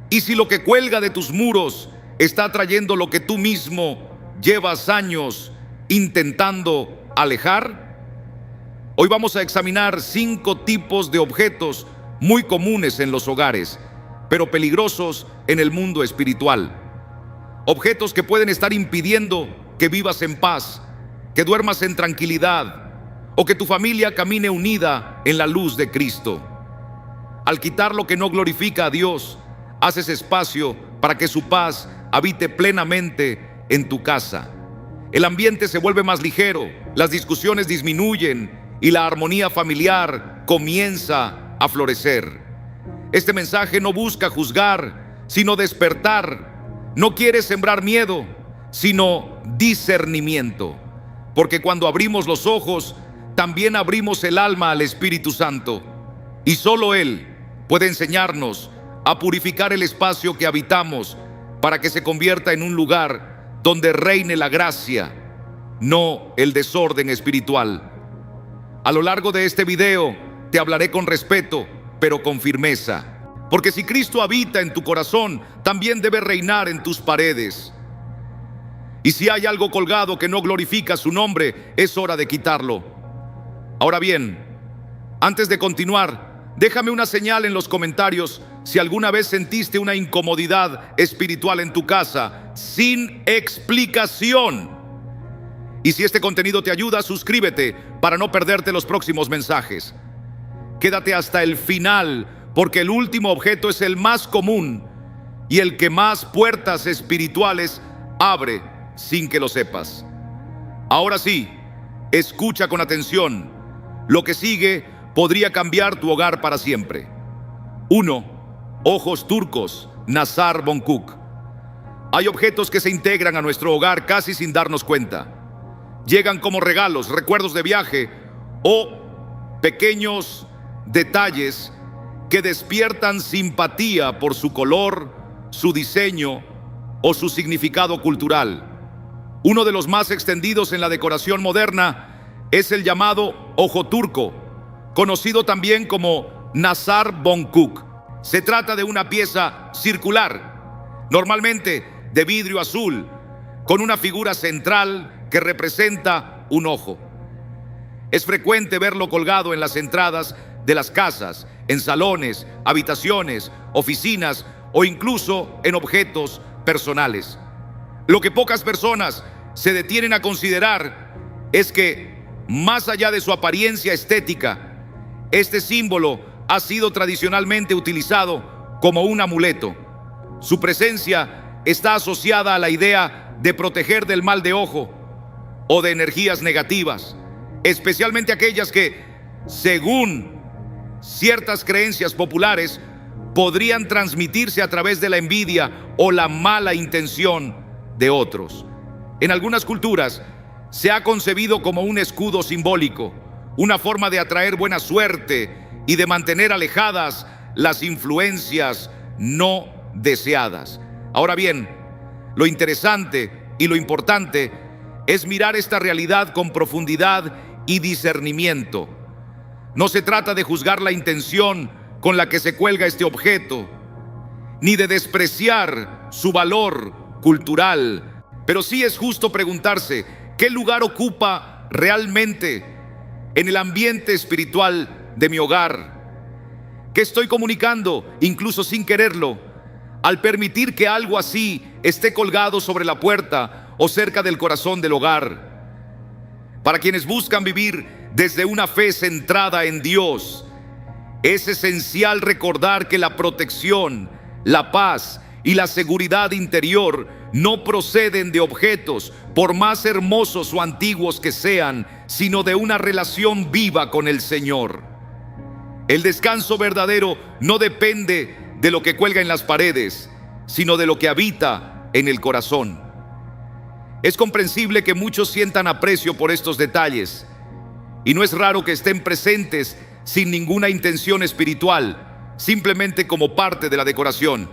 ¿Y si lo que cuelga de tus muros está trayendo lo que tú mismo llevas años intentando alejar? Hoy vamos a examinar 5 tipos de objetos muy comunes en los hogares, pero peligrosos en el mundo espiritual. Objetos que pueden estar impidiendo que vivas en paz, que duermas en tranquilidad o que tu familia camine unida en la luz de Cristo. Al quitar lo que no glorifica a Dios, haces espacio para que su paz habite plenamente en tu casa. El ambiente se vuelve más ligero, las discusiones disminuyen y la armonía familiar comienza a florecer. Este mensaje no busca juzgar, sino despertar. No quiere sembrar miedo, sino discernimiento. Porque cuando abrimos los ojos, también abrimos el alma al Espíritu Santo. Y solo Él puede enseñarnos a purificar el espacio que habitamos para que se convierta en un lugar donde reine la gracia, no el desorden espiritual. A lo largo de este video te hablaré con respeto, pero con firmeza. Porque si Cristo habita en tu corazón, también debe reinar en tus paredes. Y si hay algo colgado que no glorifica su nombre, es hora de quitarlo. Ahora bien, antes de continuar, déjame una señal en los comentarios si alguna vez sentiste una incomodidad espiritual en tu casa sin explicación. Y si este contenido te ayuda, suscríbete para no perderte los próximos mensajes. Quédate hasta el final, porque el último objeto es el más común y el que más puertas espirituales abre sin que lo sepas. Ahora sí, escucha con atención. Lo que sigue podría cambiar tu hogar para siempre. 1. Ojos turcos, Nazar Bonkuk. Hay objetos que se integran a nuestro hogar casi sin darnos cuenta. Llegan como regalos, recuerdos de viaje o pequeños detalles que despiertan simpatía por su color, su diseño o su significado cultural. Uno de los más extendidos en la decoración moderna es el llamado ojo turco, conocido también como Nazar Bonkuk. Se trata de una pieza circular, normalmente de vidrio azul, con una figura central que representa un ojo. Es frecuente verlo colgado en las entradas de las casas, en salones, habitaciones, oficinas o incluso en objetos personales. Lo que pocas personas se detienen a considerar es que, más allá de su apariencia estética, este símbolo ha sido tradicionalmente utilizado como un amuleto. Su presencia está asociada a la idea de proteger del mal de ojo o de energías negativas, especialmente aquellas que, según ciertas creencias populares, podrían transmitirse a través de la envidia o la mala intención de otros. En algunas culturas se ha concebido como un escudo simbólico, una forma de atraer buena suerte y de mantener alejadas las influencias no deseadas. Ahora bien, lo interesante y lo importante es mirar esta realidad con profundidad y discernimiento. No se trata de juzgar la intención con la que se cuelga este objeto, ni de despreciar su valor cultural, pero sí es justo preguntarse qué lugar ocupa realmente en el ambiente espiritual de mi hogar. ¿Qué estoy comunicando, incluso sin quererlo, al permitir que algo así esté colgado sobre la puerta o cerca del corazón del hogar? Para quienes buscan vivir desde una fe centrada en Dios, es esencial recordar que la protección, la paz y la seguridad interior no proceden de objetos, por más hermosos o antiguos que sean, sino de una relación viva con el Señor. El descanso verdadero no depende de lo que cuelga en las paredes, sino de lo que habita en el corazón. Es comprensible que muchos sientan aprecio por estos detalles, y no es raro que estén presentes sin ninguna intención espiritual, simplemente como parte de la decoración.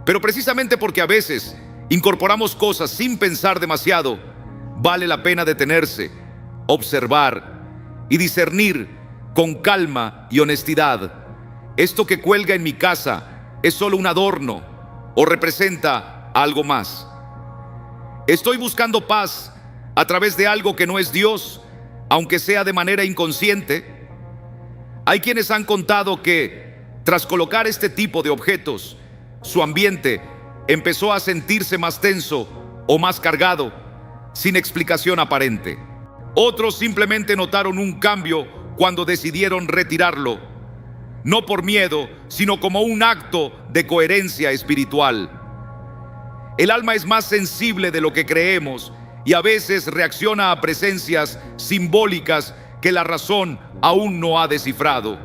Pero precisamente porque a veces incorporamos cosas sin pensar demasiado, vale la pena detenerse, observar y discernir con calma y honestidad. ¿Esto que cuelga en mi casa es solo un adorno o representa algo más? ¿Estoy buscando paz a través de algo que no es Dios, aunque sea de manera inconsciente? Hay quienes han contado que, tras colocar este tipo de objetos, su ambiente empezó a sentirse más tenso o más cargado, sin explicación aparente. Otros simplemente notaron un cambio cuando decidieron retirarlo, no por miedo, sino como un acto de coherencia espiritual. El alma es más sensible de lo que creemos y a veces reacciona a presencias simbólicas que la razón aún no ha descifrado.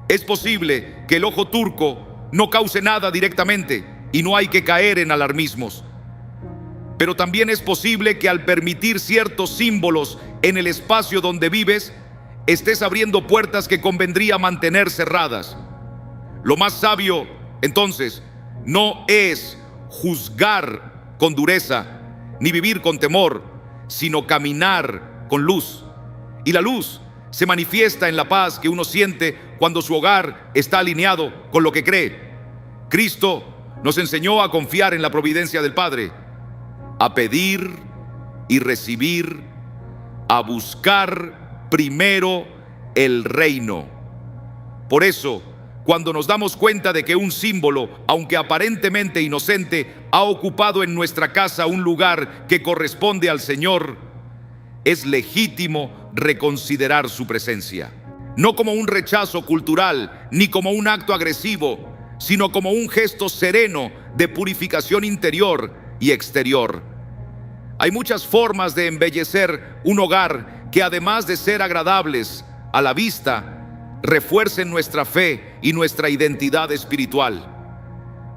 Es posible que el ojo turco no cause nada directamente y no hay que caer en alarmismos. Pero también es posible que al permitir ciertos símbolos en el espacio donde vives, estés abriendo puertas que convendría mantener cerradas. Lo más sabio, entonces, no es juzgar con dureza, ni vivir con temor, sino caminar con luz. Y la luz se manifiesta en la paz que uno siente cuando su hogar está alineado con lo que cree. Cristo nos enseñó a confiar en la providencia del Padre, a pedir y recibir, a buscar primero el reino. Por eso, cuando nos damos cuenta de que un símbolo, aunque aparentemente inocente, ha ocupado en nuestra casa un lugar que corresponde al Señor, es legítimo reconsiderar su presencia. No como un rechazo cultural, ni como un acto agresivo, sino como un gesto sereno de purificación interior y exterior. Hay muchas formas de embellecer un hogar que, además de ser agradables a la vista, refuercen nuestra fe y nuestra identidad espiritual.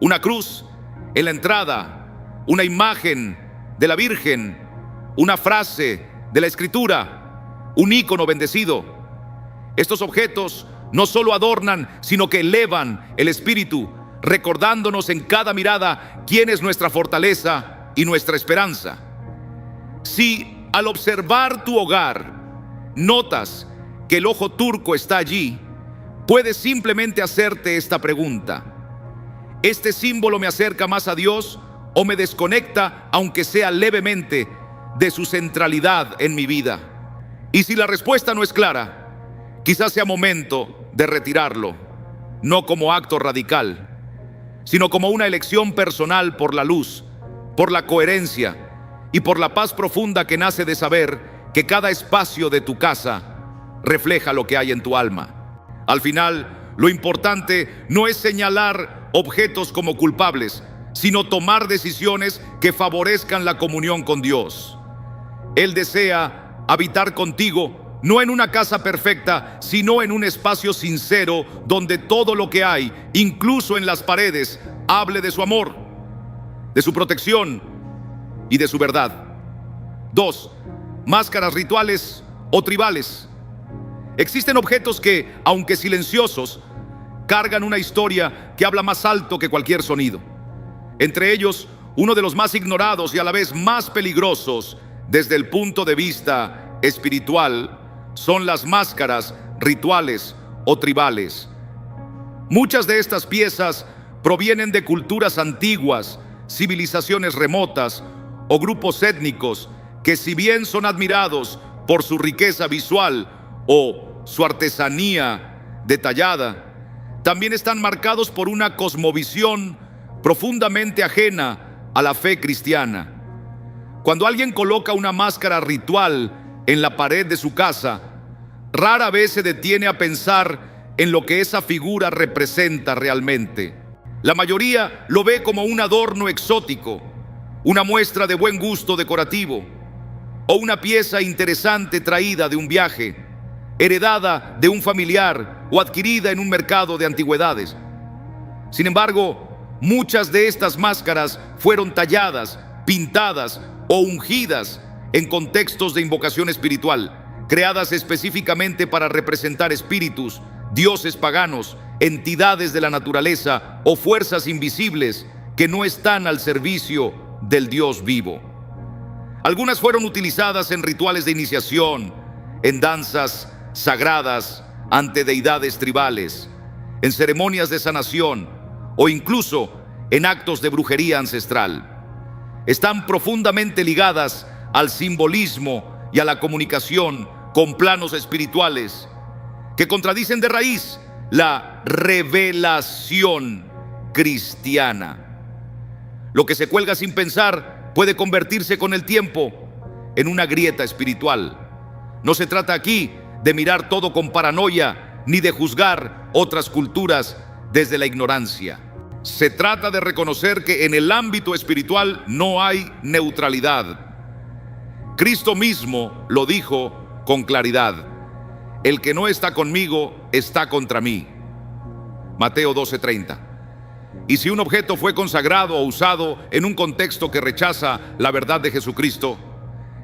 Una cruz en la entrada, una imagen de la Virgen, una frase de la Escritura, un ícono bendecido. Estos objetos no solo adornan, sino que elevan el espíritu, recordándonos en cada mirada quién es nuestra fortaleza y nuestra esperanza. Si al observar tu hogar notas que el ojo turco está allí, puedes simplemente hacerte esta pregunta: ¿este símbolo me acerca más a Dios o me desconecta, aunque sea levemente, de su centralidad en mi vida? Y si la respuesta no es clara, quizás sea momento de retirarlo, no como acto radical, sino como una elección personal por la luz, por la coherencia y por la paz profunda que nace de saber que cada espacio de tu casa refleja lo que hay en tu alma. Al final, lo importante no es señalar objetos como culpables, sino tomar decisiones que favorezcan la comunión con Dios. Él desea habitar contigo, no en una casa perfecta, sino en un espacio sincero donde todo lo que hay, incluso en las paredes, hable de su amor, de su protección y de su verdad. 2. Máscaras rituales o tribales. Existen objetos que, aunque silenciosos, cargan una historia que habla más alto que cualquier sonido. Entre ellos, uno de los más ignorados y a la vez más peligrosos desde el punto de vista espiritual son las máscaras rituales o tribales. Muchas de estas piezas provienen de culturas antiguas, civilizaciones remotas o grupos étnicos que, si bien son admirados por su riqueza visual o su artesanía detallada, también están marcados por una cosmovisión profundamente ajena a la fe cristiana. Cuando alguien coloca una máscara ritual en la pared de su casa, rara vez se detiene a pensar en lo que esa figura representa realmente. La mayoría lo ve como un adorno exótico, una muestra de buen gusto decorativo o una pieza interesante traída de un viaje, heredada de un familiar o adquirida en un mercado de antigüedades. Sin embargo, muchas de estas máscaras fueron talladas, pintadas o ungidas en contextos de invocación espiritual, creadas específicamente para representar espíritus, dioses paganos, entidades de la naturaleza o fuerzas invisibles que no están al servicio del Dios vivo. Algunas fueron utilizadas en rituales de iniciación, en danzas sagradas ante deidades tribales, en ceremonias de sanación o incluso en actos de brujería ancestral. Están profundamente ligadas al simbolismo y a la comunicación con planos espirituales que contradicen de raíz la revelación cristiana. Lo que se cuelga sin pensar puede convertirse con el tiempo en una grieta espiritual. No se trata aquí de mirar todo con paranoia ni de juzgar otras culturas desde la ignorancia. Se trata de reconocer que en el ámbito espiritual no hay neutralidad. Cristo mismo lo dijo con claridad: el que no está conmigo está contra mí. Mateo 12:30. Y si un objeto fue consagrado o usado en un contexto que rechaza la verdad de Jesucristo,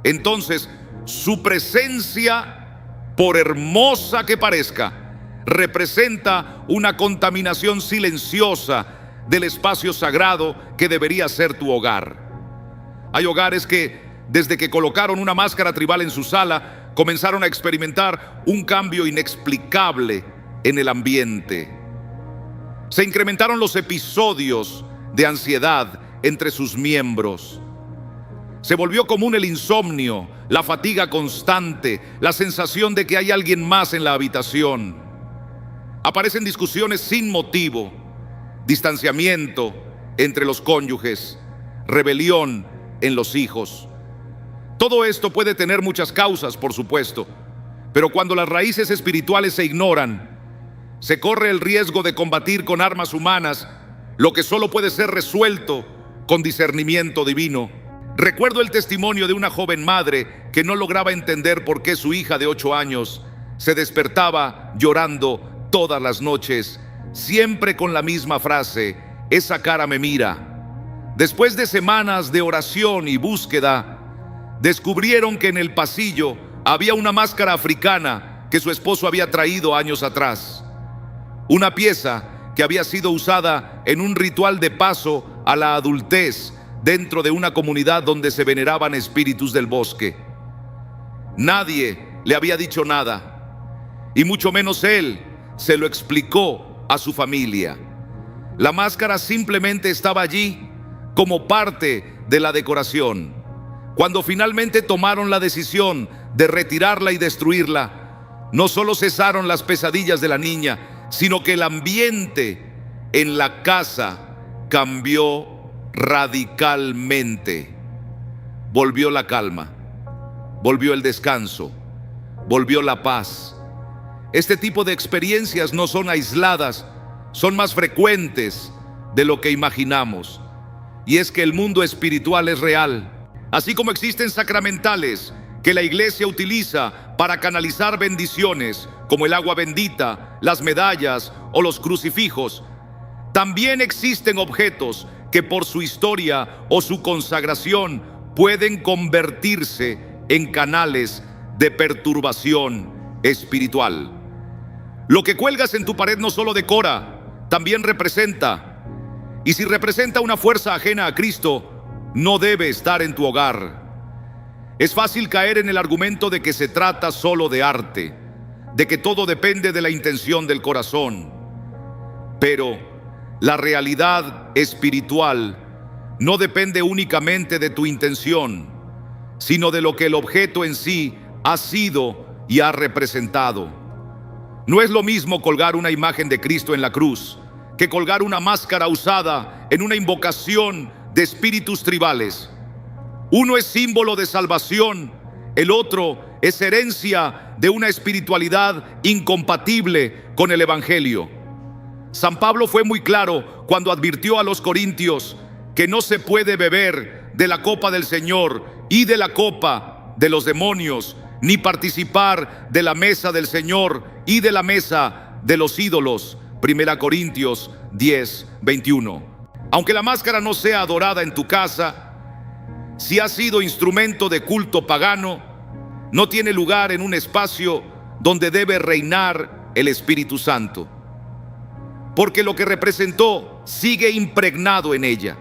entonces su presencia, por hermosa que parezca, representa una contaminación silenciosa del espacio sagrado que debería ser tu hogar. Hay hogares que, desde que colocaron una máscara tribal en su sala, comenzaron a experimentar un cambio inexplicable en el ambiente. Se incrementaron los episodios de ansiedad entre sus miembros. Se volvió común el insomnio, la fatiga constante, la sensación de que hay alguien más en la habitación. Aparecen discusiones sin motivo, distanciamiento entre los cónyuges, rebelión en los hijos. Todo esto puede tener muchas causas, por supuesto, pero cuando las raíces espirituales se ignoran, se corre el riesgo de combatir con armas humanas lo que solo puede ser resuelto con discernimiento divino. Recuerdo el testimonio de una joven madre que no lograba entender por qué su hija de 8 años se despertaba llorando todas las noches, siempre con la misma frase: esa cara me mira. Después de semanas de oración y búsqueda, descubrieron que en el pasillo había una máscara africana que su esposo había traído años atrás. Una pieza que había sido usada en un ritual de paso a la adultez dentro de una comunidad donde se veneraban espíritus del bosque. Nadie le había dicho nada, y mucho menos él se lo explicó a su familia. La máscara simplemente estaba allí como parte de la decoración. Cuando finalmente tomaron la decisión de retirarla y destruirla, no solo cesaron las pesadillas de la niña, sino que el ambiente en la casa cambió radicalmente. Volvió la calma, volvió el descanso, volvió la paz. Este tipo de experiencias no son aisladas, son más frecuentes de lo que imaginamos. Y es que el mundo espiritual es real. Así como existen sacramentales que la iglesia utiliza para canalizar bendiciones, como el agua bendita, las medallas o los crucifijos, también existen objetos que por su historia o su consagración pueden convertirse en canales de perturbación espiritual. Lo que cuelgas en tu pared no solo decora, también representa. Y si representa una fuerza ajena a Cristo, no debe estar en tu hogar. Es fácil caer en el argumento de que se trata solo de arte, de que todo depende de la intención del corazón. Pero la realidad espiritual no depende únicamente de tu intención, sino de lo que el objeto en sí ha sido y ha representado. No es lo mismo colgar una imagen de Cristo en la cruz que colgar una máscara usada en una invocación de espíritus tribales. Uno es símbolo de salvación, el otro es herencia de una espiritualidad incompatible con el Evangelio. San Pablo fue muy claro cuando advirtió a los corintios que no se puede beber de la copa del Señor y de la copa de los demonios, ni participar de la mesa del Señor y de la mesa de los ídolos. 1 Corintios 10:21. Aunque la máscara no sea adorada en tu casa, si ha sido instrumento de culto pagano, no tiene lugar en un espacio donde debe reinar el Espíritu Santo, porque lo que representó sigue impregnado en ella.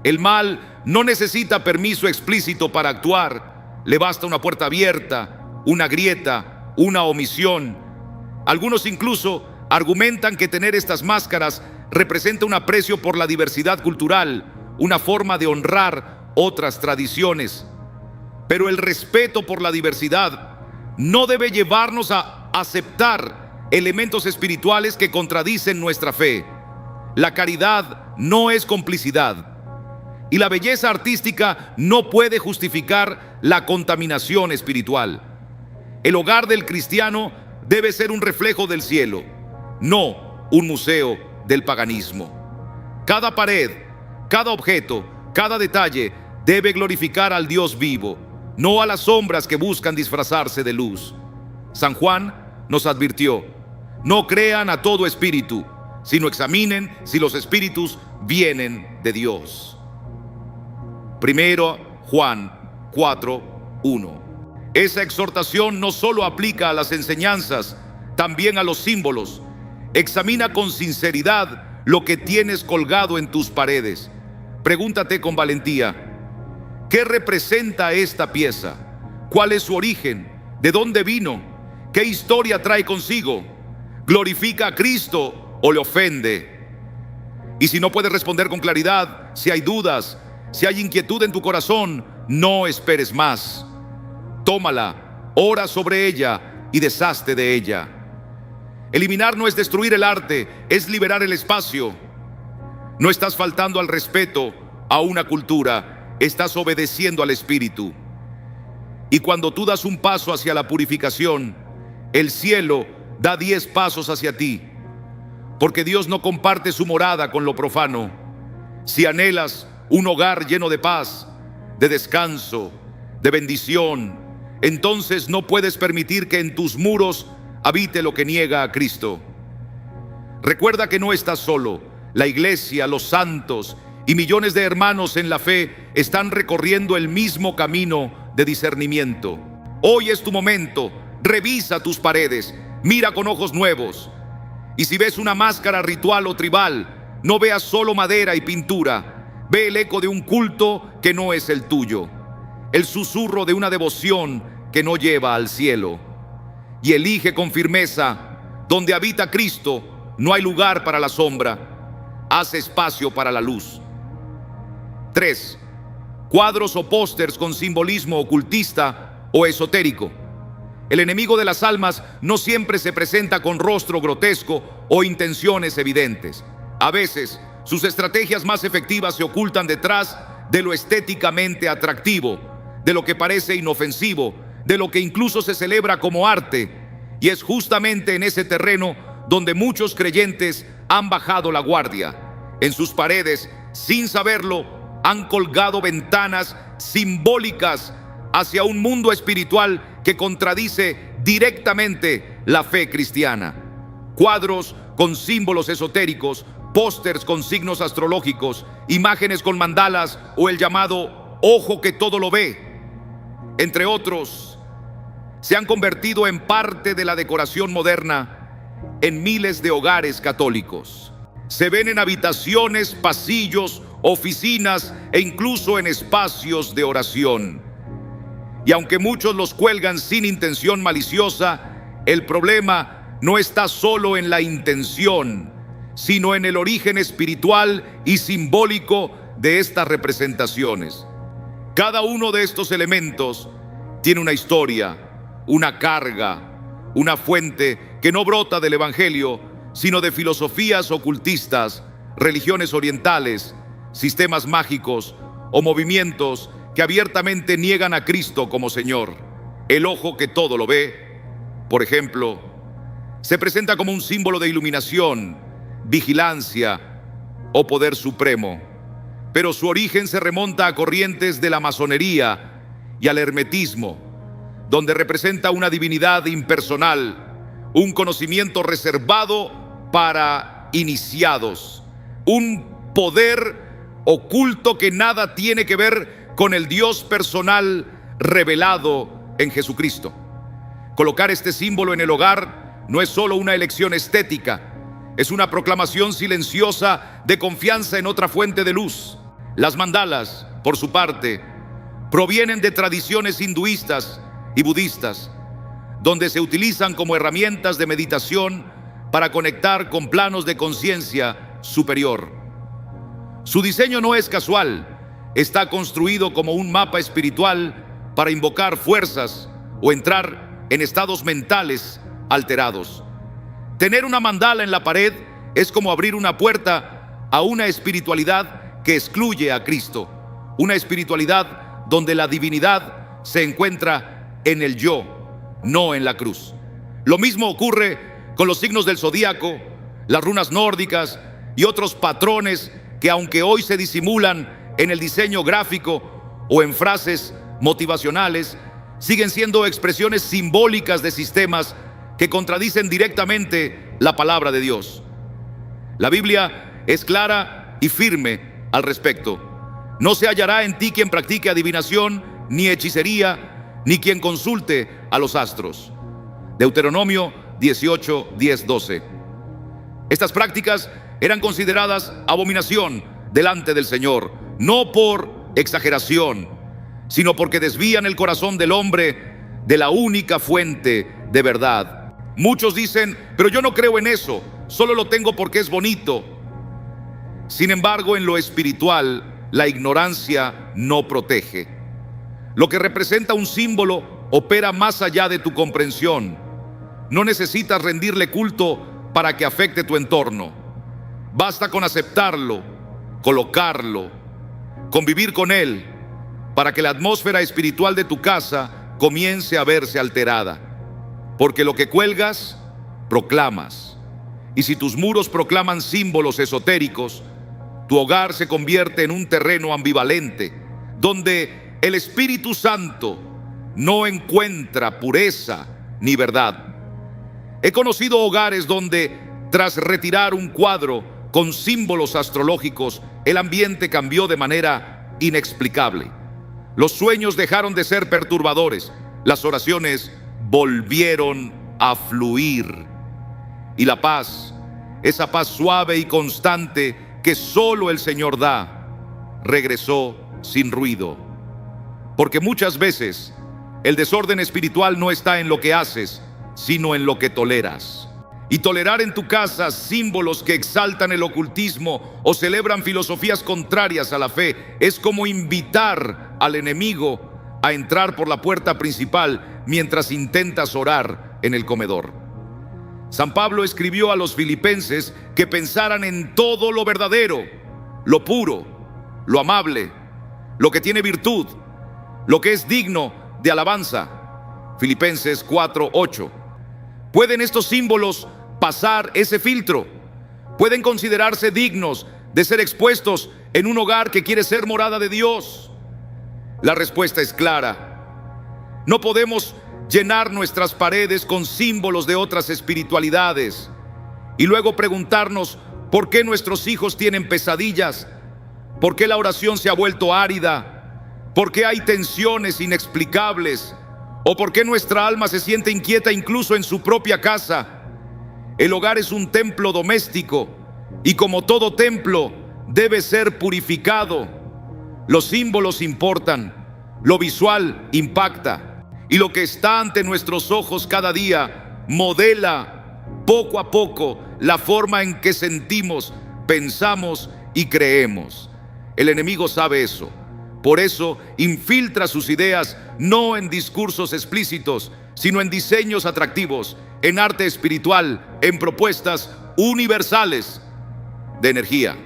El mal no necesita permiso explícito para actuar, le basta una puerta abierta, una grieta, una omisión. Algunos incluso argumentan que tener estas máscaras representa un aprecio por la diversidad cultural, una forma de honrar otras tradiciones. Pero el respeto por la diversidad no debe llevarnos a aceptar elementos espirituales que contradicen nuestra fe. La caridad no es complicidad, y la belleza artística no puede justificar la contaminación espiritual. El hogar del cristiano debe ser un reflejo del cielo, no un museo del paganismo. Cada pared, cada objeto, cada detalle debe glorificar al Dios vivo, no a las sombras que buscan disfrazarse de luz. San Juan nos advirtió: no crean a todo espíritu, sino examinen si los espíritus vienen de Dios. Primero Juan 4:1. Esa exhortación no solo aplica a las enseñanzas, también a los símbolos. Examina con sinceridad lo que tienes colgado en tus paredes. Pregúntate con valentía: ¿qué representa esta pieza? ¿Cuál es su origen? ¿De dónde vino? ¿Qué historia trae consigo? ¿Glorifica a Cristo o le ofende? Y si no puedes responder con claridad, si hay dudas, si hay inquietud en tu corazón, no esperes más. Tómala, ora sobre ella y deshazte de ella. Eliminar no es destruir el arte, es liberar el espacio. No estás faltando al respeto a una cultura, estás obedeciendo al Espíritu. Y cuando tú das un paso hacia la purificación, el cielo da 10 pasos hacia ti, porque Dios no comparte su morada con lo profano. Si anhelas un hogar lleno de paz, de descanso, de bendición, entonces no puedes permitir que en tus muros habite lo que niega a Cristo. Recuerda que no estás solo. La iglesia, los santos y millones de hermanos en la fe están recorriendo el mismo camino de discernimiento. Hoy es tu momento. Revisa tus paredes, mira con ojos nuevos. Y si ves una máscara ritual o tribal, no veas solo madera y pintura. Ve el eco de un culto que no es el tuyo, el susurro de una devoción que no lleva al cielo. Y elige con firmeza: donde habita Cristo no hay lugar para la sombra, haz espacio para la luz. 3. Cuadros o pósters con simbolismo ocultista o esotérico. El enemigo de las almas no siempre se presenta con rostro grotesco o intenciones evidentes. A veces, sus estrategias más efectivas se ocultan detrás de lo estéticamente atractivo, de lo que parece inofensivo, de lo que incluso se celebra como arte. Y es justamente en ese terreno donde muchos creyentes han bajado la guardia. En sus paredes, sin saberlo, han colgado ventanas simbólicas hacia un mundo espiritual que contradice directamente la fe cristiana. Cuadros con símbolos esotéricos, pósters con signos astrológicos, imágenes con mandalas o el llamado ojo que todo lo ve, entre otros, se han convertido en parte de la decoración moderna en miles de hogares católicos. Se ven en habitaciones, pasillos, oficinas e incluso en espacios de oración. Y aunque muchos los cuelgan sin intención maliciosa, el problema no está solo en la intención, sino en el origen espiritual y simbólico de estas representaciones. Cada uno de estos elementos tiene una historia, una carga, una fuente que no brota del Evangelio, sino de filosofías ocultistas, religiones orientales, sistemas mágicos o movimientos que abiertamente niegan a Cristo como Señor. El ojo que todo lo ve, por ejemplo, se presenta como un símbolo de iluminación, vigilancia o poder supremo, pero su origen se remonta a corrientes de la masonería y al hermetismo, donde representa una divinidad impersonal, un conocimiento reservado para iniciados, un poder oculto que nada tiene que ver con el Dios personal revelado en Jesucristo. Colocar este símbolo en el hogar no es solo una elección estética, es una proclamación silenciosa de confianza en otra fuente de luz. Las mandalas, por su parte, provienen de tradiciones hinduistas y budistas, donde se utilizan como herramientas de meditación para conectar con planos de conciencia superior. Su diseño no es casual, está construido como un mapa espiritual para invocar fuerzas o entrar en estados mentales alterados. Tener una mandala en la pared es como abrir una puerta a una espiritualidad que excluye a Cristo, una espiritualidad donde la divinidad se encuentra en el yo, no en la cruz. Lo mismo ocurre con los signos del zodíaco, las runas nórdicas y otros patrones que, aunque hoy se disimulan en el diseño gráfico o en frases motivacionales, siguen siendo expresiones simbólicas de sistemas que contradicen directamente la palabra de Dios. La Biblia es clara y firme al respecto. No se hallará en ti quien practique adivinación, ni hechicería, ni quien consulte a los astros. Deuteronomio 18, 10, 12. Estas prácticas eran consideradas abominación delante del Señor, no por exageración, sino porque desvían el corazón del hombre de la única fuente de verdad. Muchos dicen, pero yo no creo en eso, solo lo tengo porque es bonito. Sin embargo, en lo espiritual, la ignorancia no protege. Lo que representa un símbolo opera más allá de tu comprensión. No necesitas rendirle culto para que afecte tu entorno. Basta con aceptarlo, colocarlo, convivir con él, para que la atmósfera espiritual de tu casa comience a verse alterada. Porque lo que cuelgas, proclamas. Y si tus muros proclaman símbolos esotéricos, tu hogar se convierte en un terreno ambivalente, donde el Espíritu Santo no encuentra pureza ni verdad. He conocido hogares donde, tras retirar un cuadro con símbolos astrológicos, el ambiente cambió de manera inexplicable. Los sueños dejaron de ser perturbadores, las oraciones volvieron a fluir. Y la paz, esa paz suave y constante que solo el Señor da, regresó sin ruido. Porque muchas veces el desorden espiritual no está en lo que haces, sino en lo que toleras. Y tolerar en tu casa símbolos que exaltan el ocultismo o celebran filosofías contrarias a la fe es como invitar al enemigo a entrar por la puerta principal mientras intentas orar en el comedor. San Pablo escribió a los filipenses que pensaran en todo lo verdadero, lo puro, lo amable, lo que tiene virtud, lo que es digno de alabanza. Filipenses 4:8. ¿Pueden estos símbolos pasar ese filtro? ¿Pueden considerarse dignos de ser expuestos en un hogar que quiere ser morada de Dios? La respuesta es clara. No podemos llenar nuestras paredes con símbolos de otras espiritualidades y luego preguntarnos por qué nuestros hijos tienen pesadillas, por qué la oración se ha vuelto árida, por qué hay tensiones inexplicables, o por qué nuestra alma se siente inquieta incluso en su propia casa. El hogar es un templo doméstico y, como todo templo, debe ser purificado. Los símbolos importan, lo visual impacta, y lo que está ante nuestros ojos cada día modela poco a poco la forma en que sentimos, pensamos y creemos. El enemigo sabe eso. Por eso infiltra sus ideas no en discursos explícitos, sino en diseños atractivos, en arte espiritual, en propuestas universales de energía,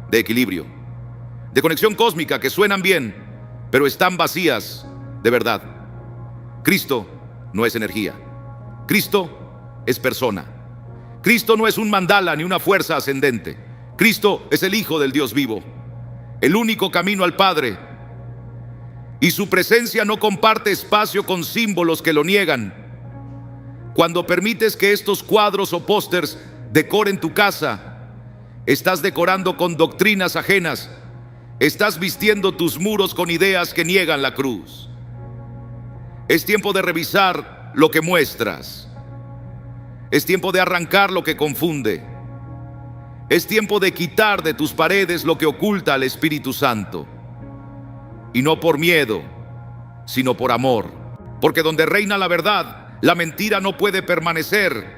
de equilibrio, de conexión cósmica que suenan bien, pero están vacías de verdad. Cristo no es energía. Cristo es persona. Cristo no es un mandala ni una fuerza ascendente. Cristo es el Hijo del Dios vivo, el único camino al Padre. Y su presencia no comparte espacio con símbolos que lo niegan. Cuando permites que estos cuadros o pósters decoren tu casa, estás decorando con doctrinas ajenas. Estás vistiendo tus muros con ideas que niegan la cruz. Es tiempo de revisar lo que muestras. Es tiempo de arrancar lo que confunde. Es tiempo de quitar de tus paredes lo que oculta al Espíritu Santo. Y no por miedo, sino por amor. Porque donde reina la verdad, la mentira no puede permanecer.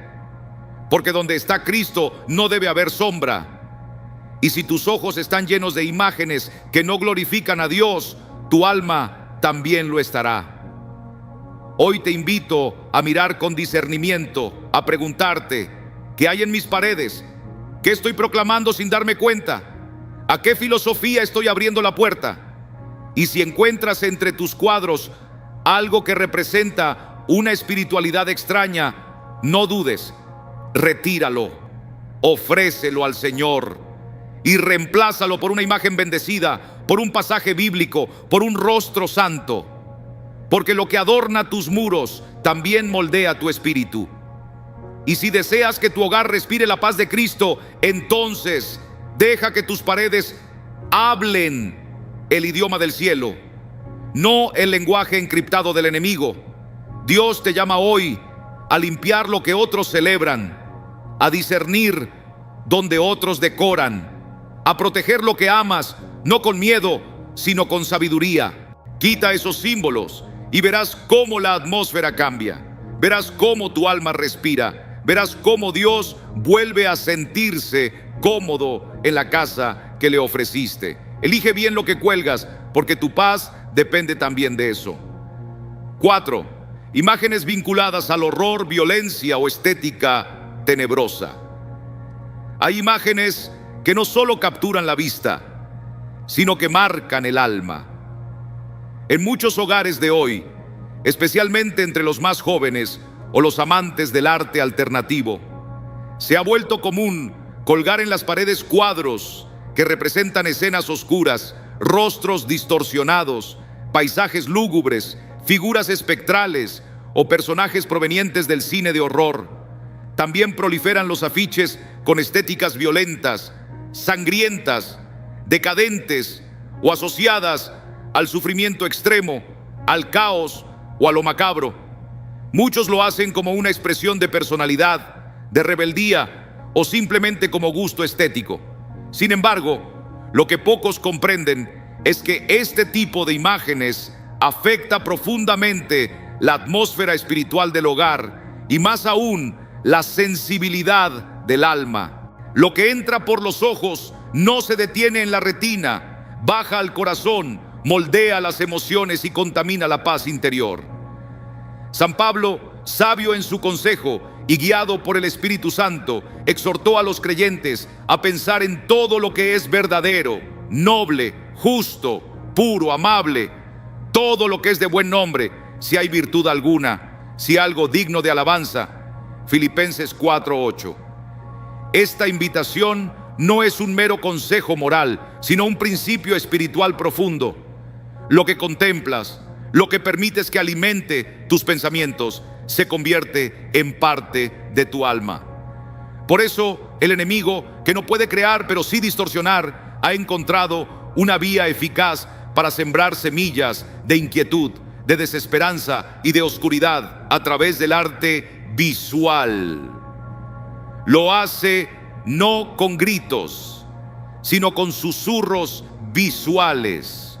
Porque donde está Cristo no debe haber sombra. Y si tus ojos están llenos de imágenes que no glorifican a Dios, tu alma también lo estará. Hoy te invito a mirar con discernimiento, a preguntarte: ¿qué hay en mis paredes? ¿Qué estoy proclamando sin darme cuenta? ¿A qué filosofía estoy abriendo la puerta? Y si encuentras entre tus cuadros algo que representa una espiritualidad extraña, no dudes, retíralo, ofrécelo al Señor y reemplázalo por una imagen bendecida, por un pasaje bíblico, por un rostro santo. Porque lo que adorna tus muros también moldea tu espíritu. Y si deseas que tu hogar respire la paz de Cristo, entonces deja que tus paredes hablen el idioma del cielo, no el lenguaje encriptado del enemigo. Dios te llama hoy a limpiar lo que otros celebran, a discernir donde otros decoran, a proteger lo que amas, no con miedo, sino con sabiduría. Quita esos símbolos y verás cómo la atmósfera cambia. Verás cómo tu alma respira. Verás cómo Dios vuelve a sentirse cómodo en la casa que le ofreciste. Elige bien lo que cuelgas, porque tu paz depende también de eso. 4. Imágenes vinculadas al horror, violencia o estética tenebrosa. Hay imágenes que no solo capturan la vista, sino que marcan el alma. En muchos hogares de hoy, especialmente entre los más jóvenes o los amantes del arte alternativo, se ha vuelto común colgar en las paredes cuadros que representan escenas oscuras, rostros distorsionados, paisajes lúgubres, figuras espectrales o personajes provenientes del cine de horror. También proliferan los afiches con estéticas violentas, sangrientas, decadentes o asociadas al sufrimiento extremo, al caos o a lo macabro. Muchos lo hacen como una expresión de personalidad, de rebeldía o simplemente como gusto estético. Sin embargo, lo que pocos comprenden es que este tipo de imágenes afecta profundamente la atmósfera espiritual del hogar y más aún la sensibilidad del alma. Lo que entra por los ojos no se detiene en la retina, baja al corazón, moldea las emociones y contamina la paz interior. San Pablo, sabio en su consejo y guiado por el Espíritu Santo, exhortó a los creyentes a pensar en todo lo que es verdadero, noble, justo, puro, amable, todo lo que es de buen nombre, si hay virtud alguna, si algo digno de alabanza. Filipenses 4:8. Esta invitación no es un mero consejo moral, sino un principio espiritual profundo. Lo que contemplas, lo que permites que alimente tus pensamientos, se convierte en parte de tu alma. Por eso, el enemigo, que no puede crear pero sí distorsionar, ha encontrado una vía eficaz para sembrar semillas de inquietud, de desesperanza y de oscuridad a través del arte visual. Lo hace no con gritos, sino con susurros visuales.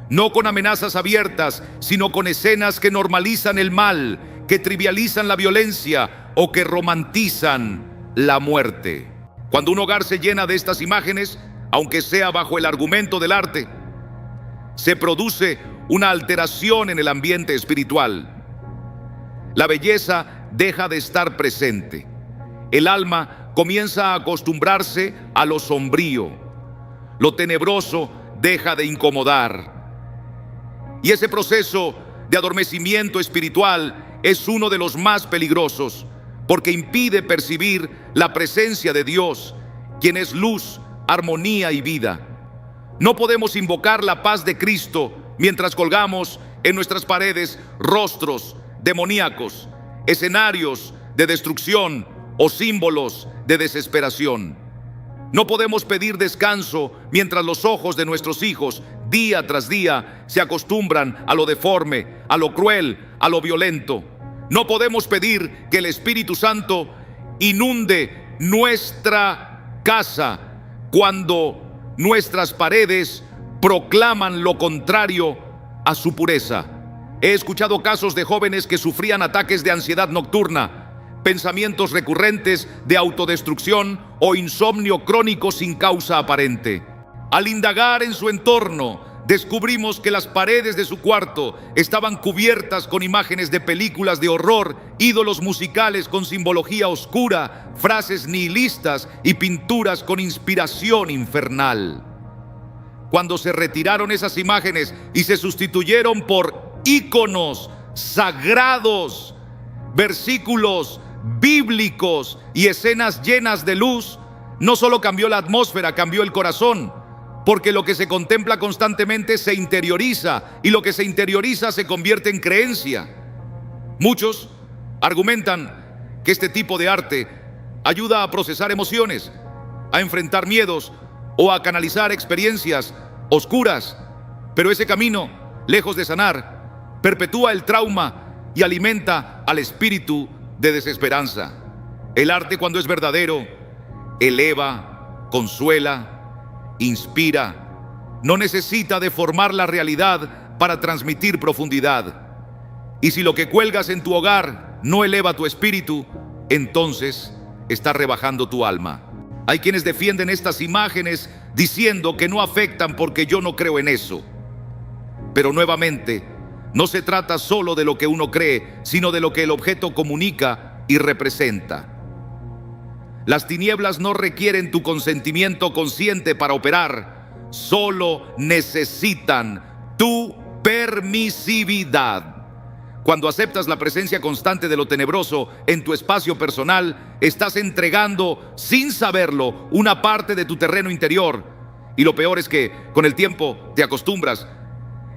No con amenazas abiertas, sino con escenas que normalizan el mal, que trivializan la violencia o que romantizan la muerte. Cuando un hogar se llena de estas imágenes, aunque sea bajo el argumento del arte, se produce una alteración en el ambiente espiritual. La belleza deja de estar presente. El alma comienza a acostumbrarse a lo sombrío. Lo tenebroso deja de incomodar. Y ese proceso de adormecimiento espiritual es uno de los más peligrosos, porque impide percibir la presencia de Dios, quien es luz, armonía y vida. No podemos invocar la paz de Cristo mientras colgamos en nuestras paredes rostros demoníacos, escenarios de destrucción o símbolos de desesperación. No podemos pedir descanso mientras los ojos de nuestros hijos día tras día se acostumbran a lo deforme, a lo cruel, a lo violento. No podemos pedir que el Espíritu Santo inunde nuestra casa cuando nuestras paredes proclaman lo contrario a su pureza. He escuchado casos de jóvenes que sufrían ataques de ansiedad nocturna, pensamientos recurrentes de autodestrucción o insomnio crónico sin causa aparente. Al indagar en su entorno, descubrimos que las paredes de su cuarto estaban cubiertas con imágenes de películas de horror, ídolos musicales con simbología oscura, frases nihilistas y pinturas con inspiración infernal. Cuando se retiraron esas imágenes y se sustituyeron por íconos sagrados, versículos bíblicos y escenas llenas de luz, no solo cambió la atmósfera, cambió el corazón, porque lo que se contempla constantemente se interioriza, y lo que se interioriza se convierte en creencia. Muchos argumentan que este tipo de arte ayuda a procesar emociones, a enfrentar miedos o a canalizar experiencias oscuras, pero ese camino, lejos de sanar, perpetúa el trauma y alimenta al espíritu de desesperanza. El arte, cuando es verdadero, eleva, consuela, inspira. No necesita deformar la realidad para transmitir profundidad. Y si lo que cuelgas en tu hogar no eleva tu espíritu, entonces está rebajando tu alma. Hay quienes defienden estas imágenes diciendo que no afectan porque yo no creo en eso. Pero nuevamente, no se trata solo de lo que uno cree, sino de lo que el objeto comunica y representa. Las tinieblas no requieren tu consentimiento consciente para operar, solo necesitan tu permisividad. Cuando aceptas la presencia constante de lo tenebroso en tu espacio personal, estás entregando, sin saberlo, una parte de tu terreno interior. Y lo peor es que, con el tiempo, te acostumbras.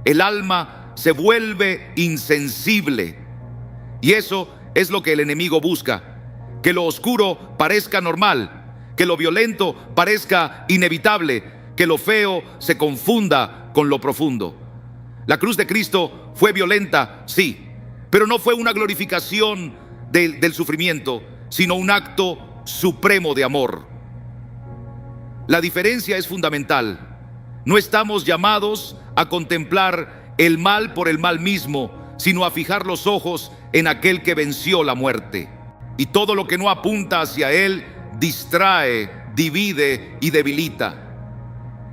El alma se vuelve insensible. Y eso es lo que el enemigo busca: que lo oscuro parezca normal, que lo violento parezca inevitable, que lo feo se confunda con lo profundo. La cruz de Cristo fue violenta, sí, pero no fue una glorificación del sufrimiento, sino un acto supremo de amor. La diferencia es fundamental. No estamos llamados a contemplar el mal por el mal mismo, sino a fijar los ojos en aquel que venció la muerte. Y todo lo que no apunta hacia él distrae, divide y debilita.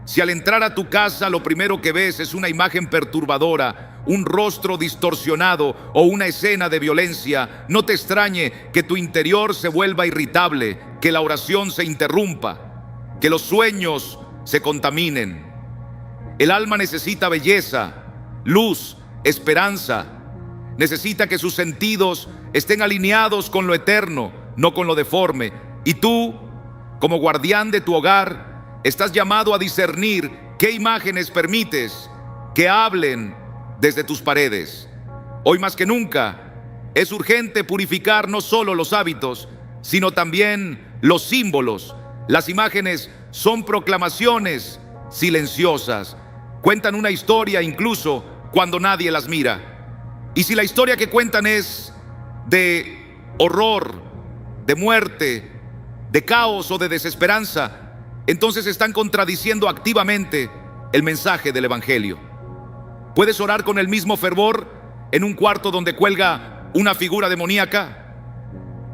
Si al entrar a tu casa lo primero que ves es una imagen perturbadora, un rostro distorsionado o una escena de violencia, no te extrañe que tu interior se vuelva irritable, que la oración se interrumpa, que los sueños se contaminen. El alma necesita belleza, luz, esperanza. Necesita que sus sentidos estén alineados con lo eterno, no con lo deforme. Y tú, como guardián de tu hogar, estás llamado a discernir qué imágenes permites que hablen desde tus paredes. Hoy más que nunca es urgente purificar no solo los hábitos, sino también los símbolos. Las imágenes son proclamaciones silenciosas. Cuentan una historia incluso cuando nadie las mira. Y si la historia que cuentan es de horror, de muerte, de caos o de desesperanza, entonces están contradiciendo activamente el mensaje del Evangelio. ¿Puedes orar con el mismo fervor en un cuarto donde cuelga una figura demoníaca?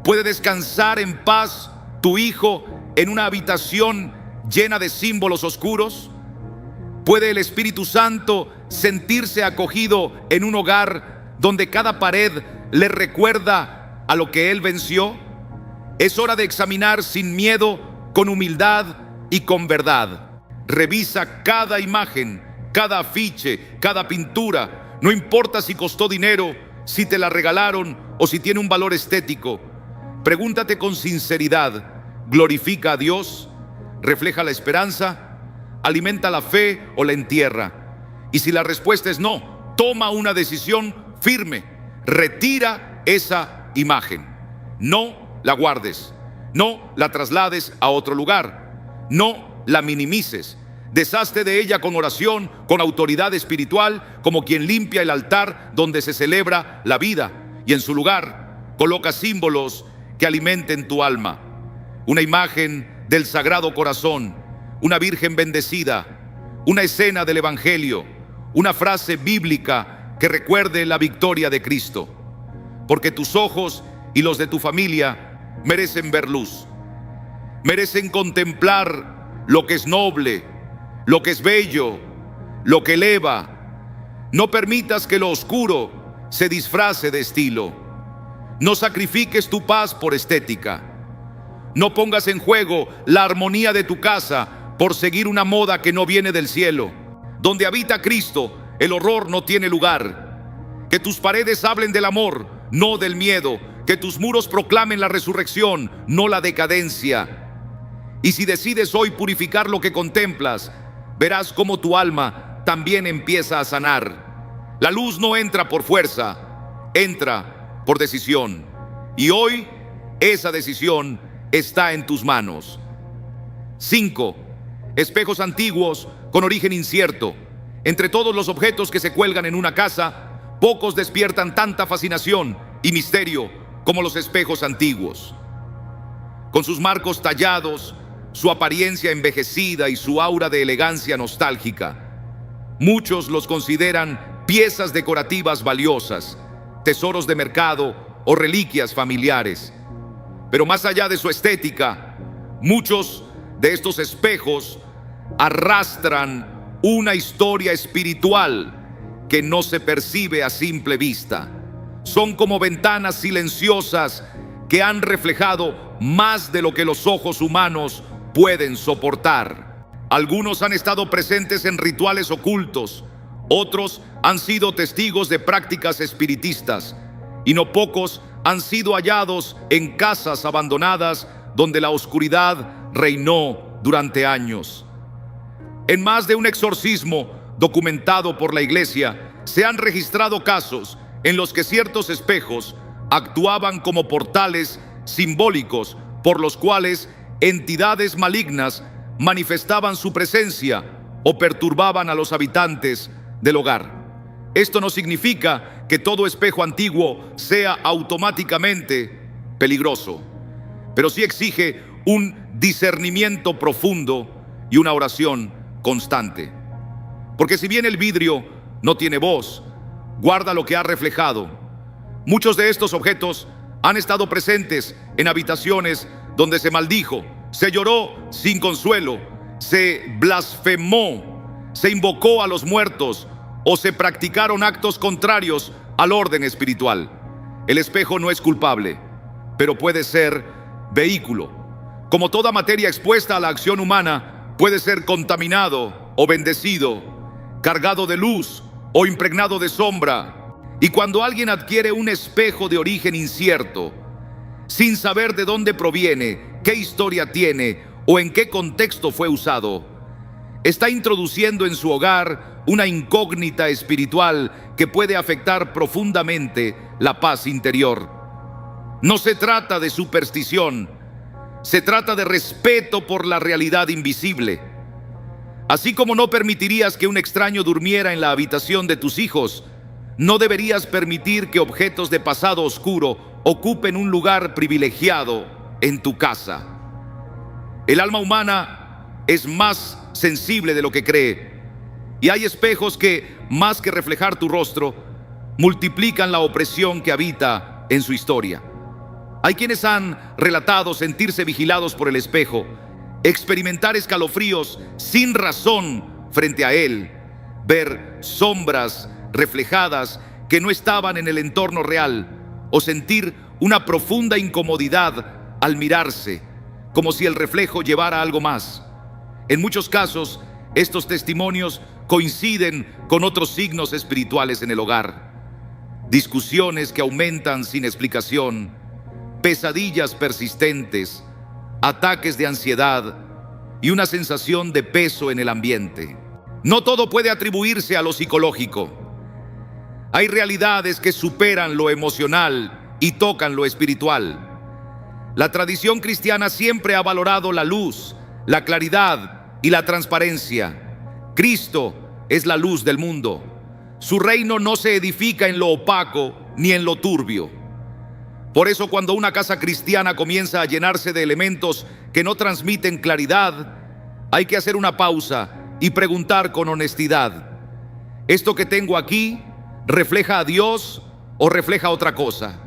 ¿Puede descansar en paz tu hijo en una habitación llena de símbolos oscuros? ¿Puede el Espíritu Santo sentirse acogido en un hogar donde cada pared le recuerda a lo que Él venció? Es hora de examinar sin miedo, con humildad y con verdad. Revisa cada imagen, cada afiche, cada pintura. No importa si costó dinero, si te la regalaron o si tiene un valor estético. Pregúntate con sinceridad: ¿glorifica a Dios? ¿Refleja la esperanza? ¿Alimenta la fe o la entierra? Y si la respuesta es no, toma una decisión firme. Retira esa imagen. No la guardes. No la traslades a otro lugar. No la minimices. Deshazte de ella con oración, con autoridad espiritual, como quien limpia el altar donde se celebra la vida. Y en su lugar, coloca símbolos que alimenten tu alma. Una imagen del Sagrado Corazón, una Virgen bendecida, una escena del Evangelio, una frase bíblica que recuerde la victoria de Cristo. Porque tus ojos y los de tu familia merecen ver luz. Merecen contemplar lo que es noble, lo que es bello, lo que eleva. No permitas que lo oscuro se disfrace de estilo. No sacrifiques tu paz por estética. No pongas en juego la armonía de tu casa por seguir una moda que no viene del cielo. Donde habita Cristo, el horror no tiene lugar. Que tus paredes hablen del amor, no del miedo. Que tus muros proclamen la resurrección, no la decadencia. Y si decides hoy purificar lo que contemplas, verás cómo tu alma también empieza a sanar. La luz no entra por fuerza, entra por decisión. Y hoy esa decisión está en tus manos. 5. Espejos antiguos con origen incierto. Entre todos los objetos que se cuelgan en una casa, pocos despiertan tanta fascinación y misterio como los espejos antiguos. Con sus marcos tallados, su apariencia envejecida y su aura de elegancia nostálgica, muchos los consideran piezas decorativas valiosas, tesoros de mercado o reliquias familiares. Pero más allá de su estética, muchos de estos espejos arrastran una historia espiritual que no se percibe a simple vista. Son como ventanas silenciosas que han reflejado más de lo que los ojos humanos pueden soportar. Algunos han estado presentes en rituales ocultos, otros han sido testigos de prácticas espiritistas, y no pocos han sido hallados en casas abandonadas donde la oscuridad reinó durante años. En más de un exorcismo documentado por la Iglesia, se han registrado casos en los que ciertos espejos actuaban como portales simbólicos por los cuales entidades malignas manifestaban su presencia o perturbaban a los habitantes del hogar. Esto no significa que todo espejo antiguo sea automáticamente peligroso, pero sí exige un discernimiento profundo y una oración constante. Porque si bien el vidrio no tiene voz, guarda lo que ha reflejado. Muchos de estos objetos han estado presentes en habitaciones donde se maldijo, se lloró sin consuelo, se blasfemó, se invocó a los muertos o se practicaron actos contrarios al orden espiritual. El espejo no es culpable, pero puede ser vehículo. Como toda materia expuesta a la acción humana, puede ser contaminado o bendecido, cargado de luz o impregnado de sombra. Y cuando alguien adquiere un espejo de origen incierto, sin saber de dónde proviene, qué historia tiene o en qué contexto fue usado, está introduciendo en su hogar una incógnita espiritual que puede afectar profundamente la paz interior. No se trata de superstición, se trata de respeto por la realidad invisible. Así como no permitirías que un extraño durmiera en la habitación de tus hijos, no deberías permitir que objetos de pasado oscuro ocupen un lugar privilegiado en tu casa. El alma humana es más sensible de lo que cree, y hay espejos que, más que reflejar tu rostro, multiplican la opresión que habita en su historia. Hay quienes han relatado sentirse vigilados por el espejo, experimentar escalofríos sin razón frente a él, ver sombras reflejadas que no estaban en el entorno real, o sentir una profunda incomodidad al mirarse, como si el reflejo llevara algo más. En muchos casos, estos testimonios coinciden con otros signos espirituales en el hogar: discusiones que aumentan sin explicación, pesadillas persistentes, ataques de ansiedad y una sensación de peso en el ambiente. No todo puede atribuirse a lo psicológico. Hay realidades que superan lo emocional y tocan lo espiritual. La tradición cristiana siempre ha valorado la luz, la claridad y la transparencia. Cristo es la luz del mundo. Su reino no se edifica en lo opaco ni en lo turbio. Por eso, cuando una casa cristiana comienza a llenarse de elementos que no transmiten claridad, hay que hacer una pausa y preguntar con honestidad: ¿esto que tengo aquí refleja a Dios o refleja otra cosa?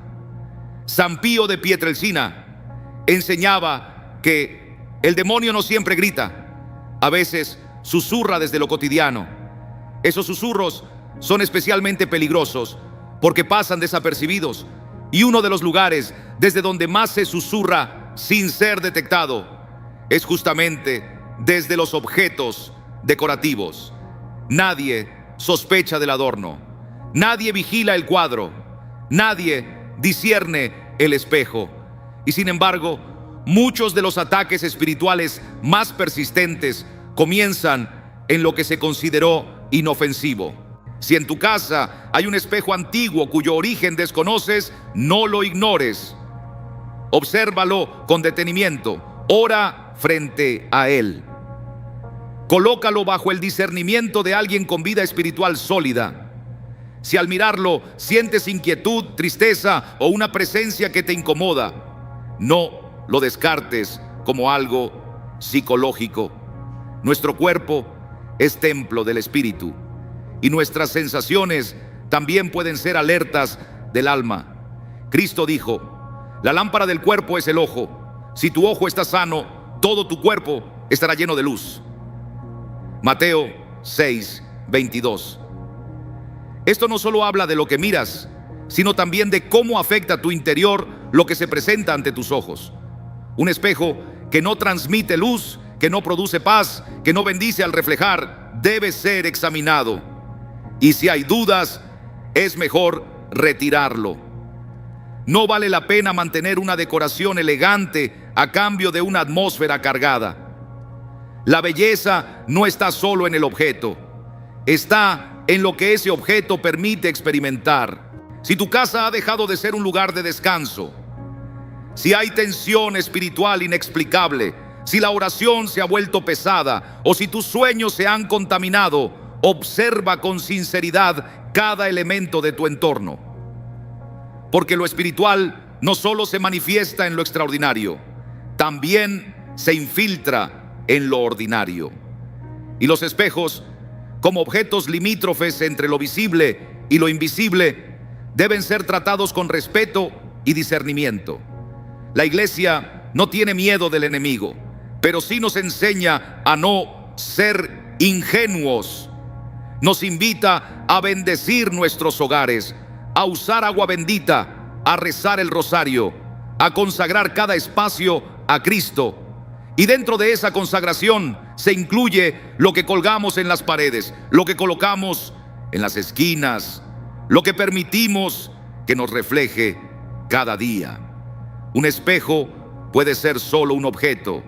San Pío de Pietrelcina enseñaba que el demonio no siempre grita, a veces susurra desde lo cotidiano. Esos susurros son especialmente peligrosos porque pasan desapercibidos, y uno de los lugares desde donde más se susurra sin ser detectado es justamente desde los objetos decorativos. Nadie sospecha del adorno, nadie vigila el cuadro, nadie discierne el espejo. Y sin embargo, muchos de los ataques espirituales más persistentes comienzan en lo que se consideró inofensivo. Si en tu casa hay un espejo antiguo cuyo origen desconoces, no lo ignores. Obsérvalo con detenimiento. Ora frente a él. Colócalo bajo el discernimiento de alguien con vida espiritual sólida. Si al mirarlo sientes inquietud, tristeza o una presencia que te incomoda, no lo descartes como algo psicológico. Nuestro cuerpo es templo del espíritu y nuestras sensaciones también pueden ser alertas del alma. Cristo dijo: la lámpara del cuerpo es el ojo. Si tu ojo está sano, todo tu cuerpo estará lleno de luz. Mateo 6:22. Esto no solo habla de lo que miras, sino también de cómo afecta a tu interior lo que se presenta ante tus ojos. Un espejo que no transmite luz, que no produce paz, que no bendice al reflejar, debe ser examinado. Y si hay dudas, es mejor retirarlo. No vale la pena mantener una decoración elegante a cambio de una atmósfera cargada. La belleza no está solo en el objeto, está en lo que ese objeto permite experimentar. Si tu casa ha dejado de ser un lugar de descanso, si hay tensión espiritual inexplicable, si la oración se ha vuelto pesada o si tus sueños se han contaminado, observa con sinceridad cada elemento de tu entorno. Porque lo espiritual no solo se manifiesta en lo extraordinario, también se infiltra en lo ordinario. Y los espejos, como objetos limítrofes entre lo visible y lo invisible, deben ser tratados con respeto y discernimiento. La iglesia no tiene miedo del enemigo, pero sí nos enseña a no ser ingenuos. Nos invita a bendecir nuestros hogares, a usar agua bendita, a rezar el rosario, a consagrar cada espacio a Cristo. Y dentro de esa consagración se incluye lo que colgamos en las paredes, lo que colocamos en las esquinas, lo que permitimos que nos refleje cada día. Un espejo puede ser solo un objeto,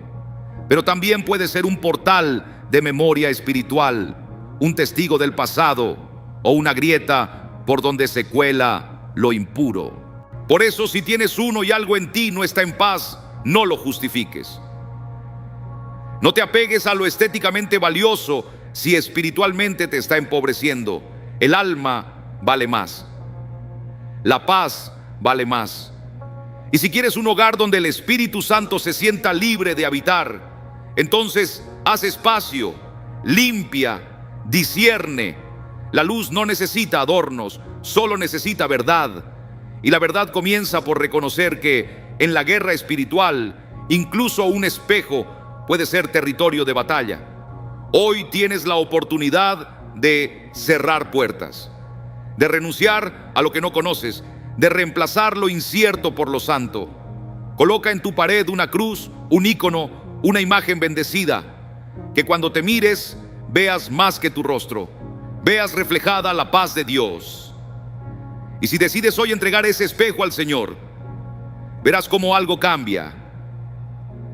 pero también puede ser un portal de memoria espiritual, un testigo del pasado o una grieta por donde se cuela lo impuro. Por eso, si tienes uno y algo en ti no está en paz, no lo justifiques. No te apegues a lo estéticamente valioso si espiritualmente te está empobreciendo. El alma vale más. La paz vale más. Y si quieres un hogar donde el Espíritu Santo se sienta libre de habitar, entonces haz espacio, limpia, discierne. La luz no necesita adornos, solo necesita verdad. Y la verdad comienza por reconocer que en la guerra espiritual, incluso un espejo puede ser territorio de batalla. Hoy tienes la oportunidad de cerrar puertas, de renunciar a lo que no conoces, de reemplazar lo incierto por lo santo. Coloca en tu pared una cruz, un ícono, una imagen bendecida, que cuando te mires veas más que tu rostro, veas reflejada la paz de Dios. Y si decides hoy entregar ese espejo al Señor, verás cómo algo cambia.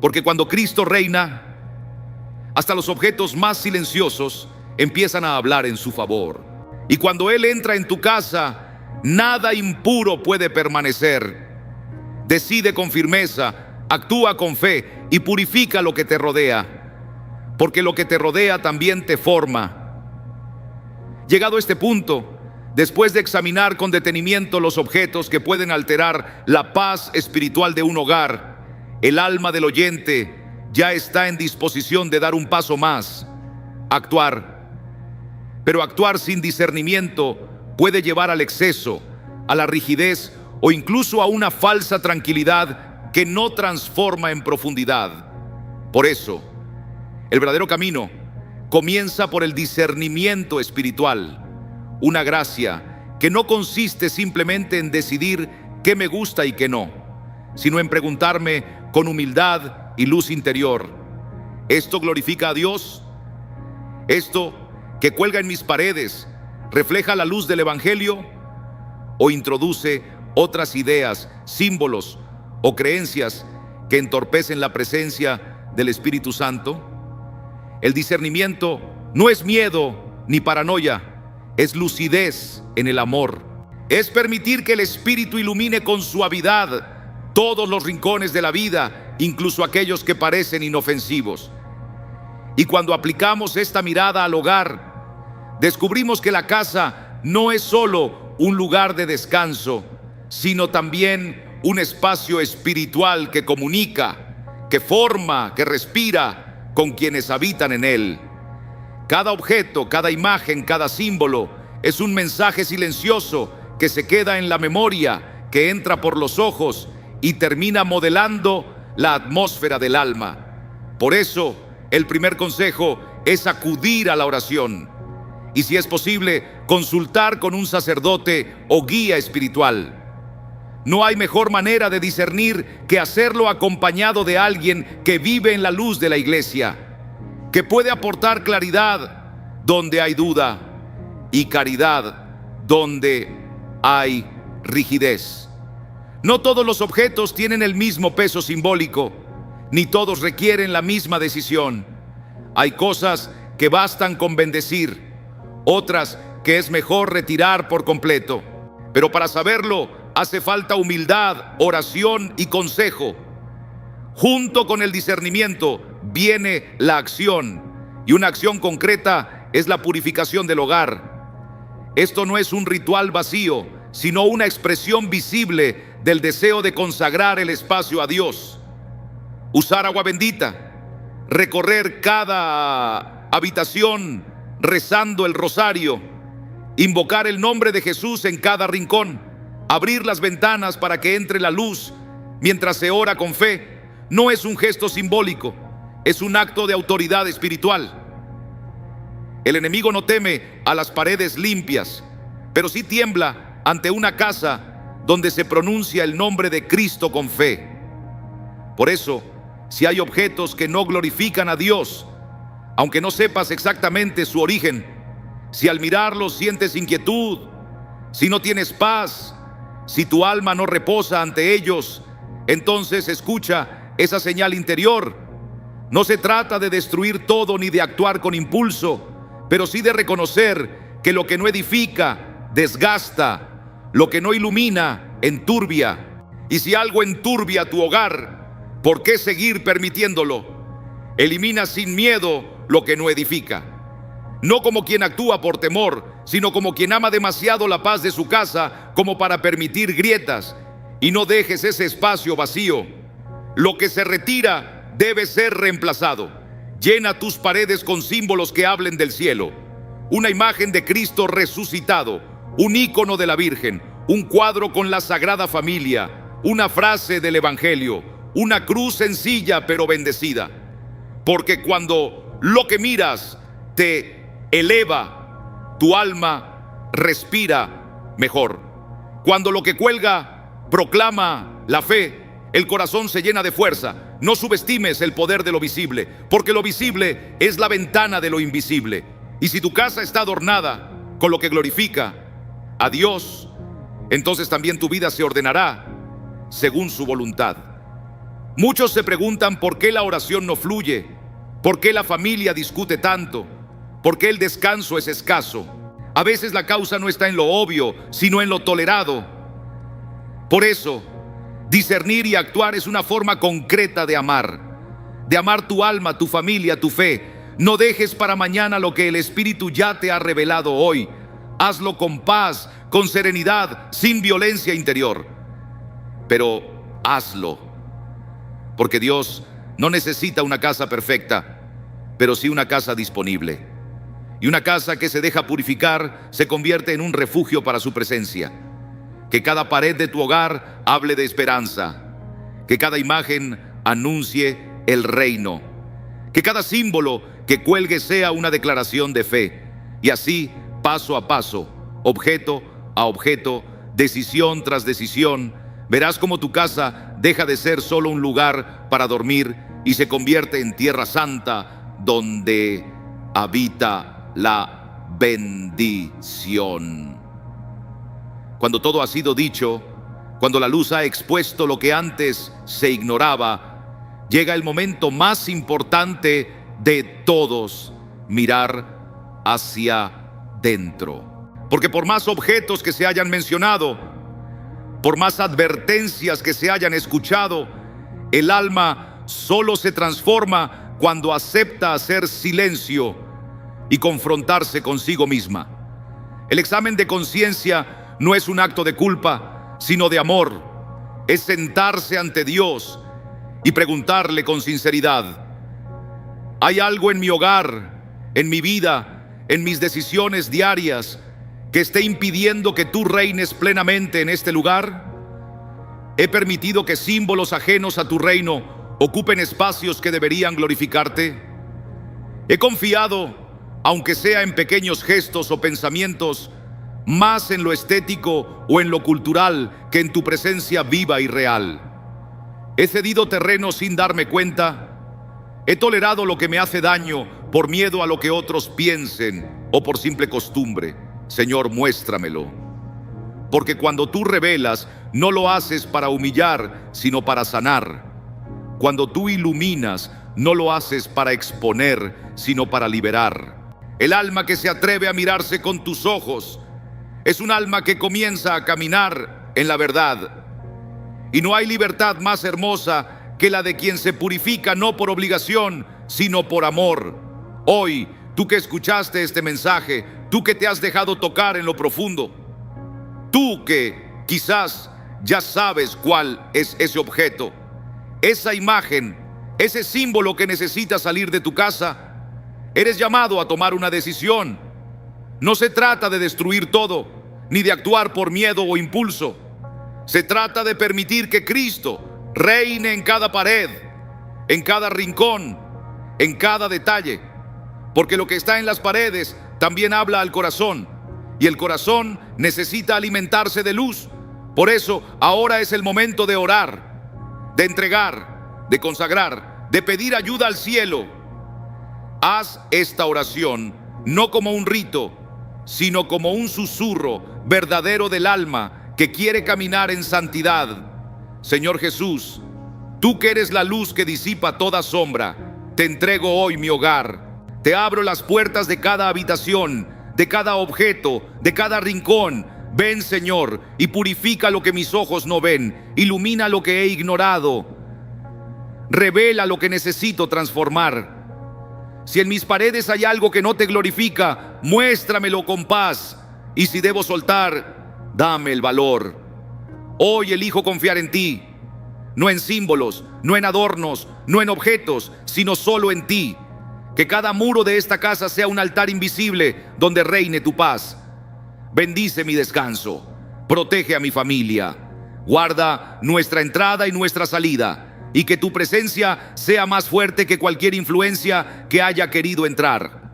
Porque cuando Cristo reina, hasta los objetos más silenciosos empiezan a hablar en su favor. Y cuando Él entra en tu casa, nada impuro puede permanecer. Decide con firmeza, actúa con fe y purifica lo que te rodea, porque lo que te rodea también te forma. Llegado a este punto, después de examinar con detenimiento los objetos que pueden alterar la paz espiritual de un hogar, el alma del oyente ya está en disposición de dar un paso más, actuar. Pero actuar sin discernimiento puede llevar al exceso, a la rigidez o incluso a una falsa tranquilidad que no transforma en profundidad. Por eso, el verdadero camino comienza por el discernimiento espiritual, una gracia que no consiste simplemente en decidir qué me gusta y qué no, sino en preguntarme con humildad y luz interior: ¿esto glorifica a Dios? ¿Esto que cuelga en mis paredes refleja la luz del Evangelio? ¿O introduce otras ideas, símbolos o creencias que entorpecen la presencia del Espíritu Santo? El discernimiento no es miedo ni paranoia, es lucidez en el amor. Es permitir que el Espíritu ilumine con suavidad todos los rincones de la vida, incluso aquellos que parecen inofensivos. Y cuando aplicamos esta mirada al hogar, descubrimos que la casa no es solo un lugar de descanso, sino también un espacio espiritual que comunica, que forma, que respira con quienes habitan en él. Cada objeto, cada imagen, cada símbolo es un mensaje silencioso que se queda en la memoria, que entra por los ojos y termina modelando la atmósfera del alma. Por eso, el primer consejo es acudir a la oración y, si es posible, consultar con un sacerdote o guía espiritual. No hay mejor manera de discernir que hacerlo acompañado de alguien que vive en la luz de la iglesia, que puede aportar claridad donde hay duda y caridad donde hay rigidez. No todos los objetos tienen el mismo peso simbólico, ni todos requieren la misma decisión. Hay cosas que bastan con bendecir, otras que es mejor retirar por completo. Pero para saberlo hace falta humildad, oración y consejo. Junto con el discernimiento viene la acción, y una acción concreta es la purificación del hogar. Esto no es un ritual vacío, sino una expresión visible del deseo de consagrar el espacio a Dios. Usar agua bendita, recorrer cada habitación rezando el rosario, invocar el nombre de Jesús en cada rincón, abrir las ventanas para que entre la luz mientras se ora con fe, no es un gesto simbólico, es un acto de autoridad espiritual. El enemigo no teme a las paredes limpias, pero sí tiembla ante una casa donde se pronuncia el nombre de Cristo con fe. Por eso, si hay objetos que no glorifican a Dios, aunque no sepas exactamente su origen, si al mirarlos sientes inquietud, si no tienes paz, si tu alma no reposa ante ellos, entonces escucha esa señal interior. No se trata de destruir todo ni de actuar con impulso, pero sí de reconocer que lo que no edifica desgasta, lo que no ilumina enturbia. Y si algo enturbia tu hogar, ¿por qué seguir permitiéndolo? Elimina sin miedo lo que no edifica. No como quien actúa por temor, sino como quien ama demasiado la paz de su casa como para permitir grietas. Y no dejes ese espacio vacío. Lo que se retira debe ser reemplazado. Llena tus paredes con símbolos que hablen del cielo. Una imagen de Cristo resucitado, un ícono de la Virgen, un cuadro con la Sagrada Familia, una frase del Evangelio, una cruz sencilla pero bendecida. Porque cuando lo que miras te eleva, tu alma respira mejor. Cuando lo que cuelga proclama la fe, el corazón se llena de fuerza. No subestimes el poder de lo visible, porque lo visible es la ventana de lo invisible. Y si tu casa está adornada con lo que glorifica a Dios, entonces también tu vida se ordenará según su voluntad. Muchos se preguntan por qué la oración no fluye, por qué la familia discute tanto, por qué el descanso es escaso. A veces la causa no está en lo obvio, sino en lo tolerado. Por eso, discernir y actuar es una forma concreta de amar tu alma, tu familia, tu fe. No dejes para mañana lo que el Espíritu ya te ha revelado hoy. Hazlo con paz, con serenidad, sin violencia interior. Pero hazlo, porque Dios no necesita una casa perfecta, pero sí una casa disponible. Y una casa que se deja purificar se convierte en un refugio para su presencia. Que cada pared de tu hogar hable de esperanza. Que cada imagen anuncie el reino. Que cada símbolo que cuelgue sea una declaración de fe. Y así, paso a paso, objeto a objeto, decisión tras decisión, verás cómo tu casa deja de ser solo un lugar para dormir y se convierte en tierra santa donde habita la bendición. Cuando todo ha sido dicho, cuando la luz ha expuesto lo que antes se ignoraba, llega el momento más importante de todos: mirar hacia dentro. Porque por más objetos que se hayan mencionado, por más advertencias que se hayan escuchado, el alma solo se transforma cuando acepta hacer silencio y confrontarse consigo misma. El examen de conciencia no es un acto de culpa, sino de amor. Es sentarse ante Dios y preguntarle con sinceridad: ¿hay algo en mi hogar, en mi vida, en mis decisiones diarias que esté impidiendo que tú reines plenamente en este lugar? ¿He permitido que símbolos ajenos a tu reino ocupen espacios que deberían glorificarte? ¿He confiado, aunque sea en pequeños gestos o pensamientos, más en lo estético o en lo cultural que en tu presencia viva y real? ¿He cedido terreno sin darme cuenta? ¿He tolerado lo que me hace daño por miedo a lo que otros piensen o por simple costumbre? Señor, muéstramelo. Porque cuando tú revelas, no lo haces para humillar, sino para sanar. Cuando tú iluminas, no lo haces para exponer, sino para liberar. El alma que se atreve a mirarse con tus ojos es un alma que comienza a caminar en la verdad. Y no hay libertad más hermosa que la de quien se purifica no por obligación, sino por amor. Hoy, tú que escuchaste este mensaje, tú que te has dejado tocar en lo profundo, tú que quizás ya sabes cuál es ese objeto, esa imagen, ese símbolo que necesita salir de tu casa, eres llamado a tomar una decisión. No se trata de destruir todo, ni de actuar por miedo o impulso. Se trata de permitir que Cristo reine en cada pared, en cada rincón, en cada detalle. Porque lo que está en las paredes también habla al corazón, y el corazón necesita alimentarse de luz. Por eso ahora es el momento de orar, de entregar, de consagrar, de pedir ayuda al cielo. Haz esta oración no como un rito, sino como un susurro verdadero del alma que quiere caminar en santidad. Señor Jesús, tú que eres la luz que disipa toda sombra, te entrego hoy mi hogar. Te abro las puertas de cada habitación, de cada objeto, de cada rincón. Ven, Señor, y purifica lo que mis ojos no ven. Ilumina lo que he ignorado. Revela lo que necesito transformar. Si en mis paredes hay algo que no te glorifica, muéstramelo con paz. Y si debo soltar, dame el valor. Hoy elijo confiar en ti, no en símbolos, no en adornos, no en objetos, sino solo en ti. Que cada muro de esta casa sea un altar invisible donde reine tu paz. Bendice mi descanso, protege a mi familia, guarda nuestra entrada y nuestra salida, y que tu presencia sea más fuerte que cualquier influencia que haya querido entrar.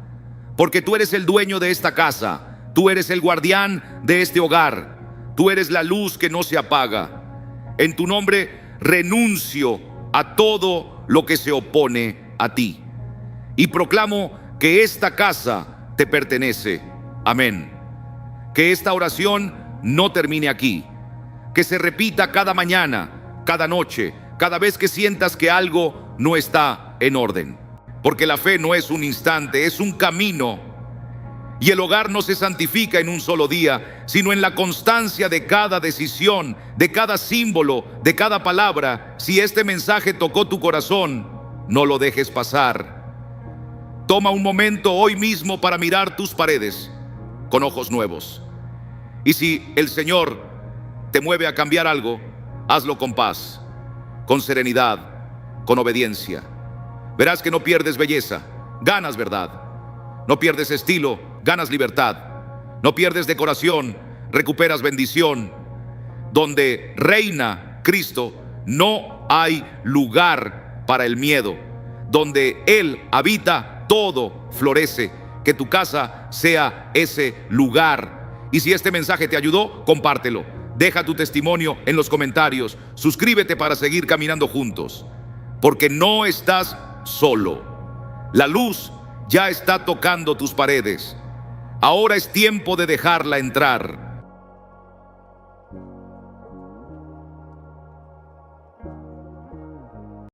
Porque tú eres el dueño de esta casa, tú eres el guardián de este hogar, tú eres la luz que no se apaga. En tu nombre renuncio a todo lo que se opone a ti. Y proclamo que esta casa te pertenece. Amén. Que esta oración no termine aquí. Que se repita cada mañana, cada noche, cada vez que sientas que algo no está en orden. Porque la fe no es un instante, es un camino. Y el hogar no se santifica en un solo día, sino en la constancia de cada decisión, de cada símbolo, de cada palabra. Si este mensaje tocó tu corazón, no lo dejes pasar. Toma un momento hoy mismo para mirar tus paredes con ojos nuevos. Y si el Señor te mueve a cambiar algo, hazlo con paz, con serenidad, con obediencia. Verás que no pierdes belleza, ganas verdad. No pierdes estilo, ganas libertad. No pierdes decoración, recuperas bendición. donde reina Cristo, no hay lugar para el miedo. Donde Él habita, todo florece. Que tu casa sea ese lugar. Y si este mensaje te ayudó, compártelo. Deja tu testimonio en los comentarios. Suscríbete para seguir caminando juntos. Porque no estás solo. La luz ya está tocando tus paredes. Ahora es tiempo de dejarla entrar.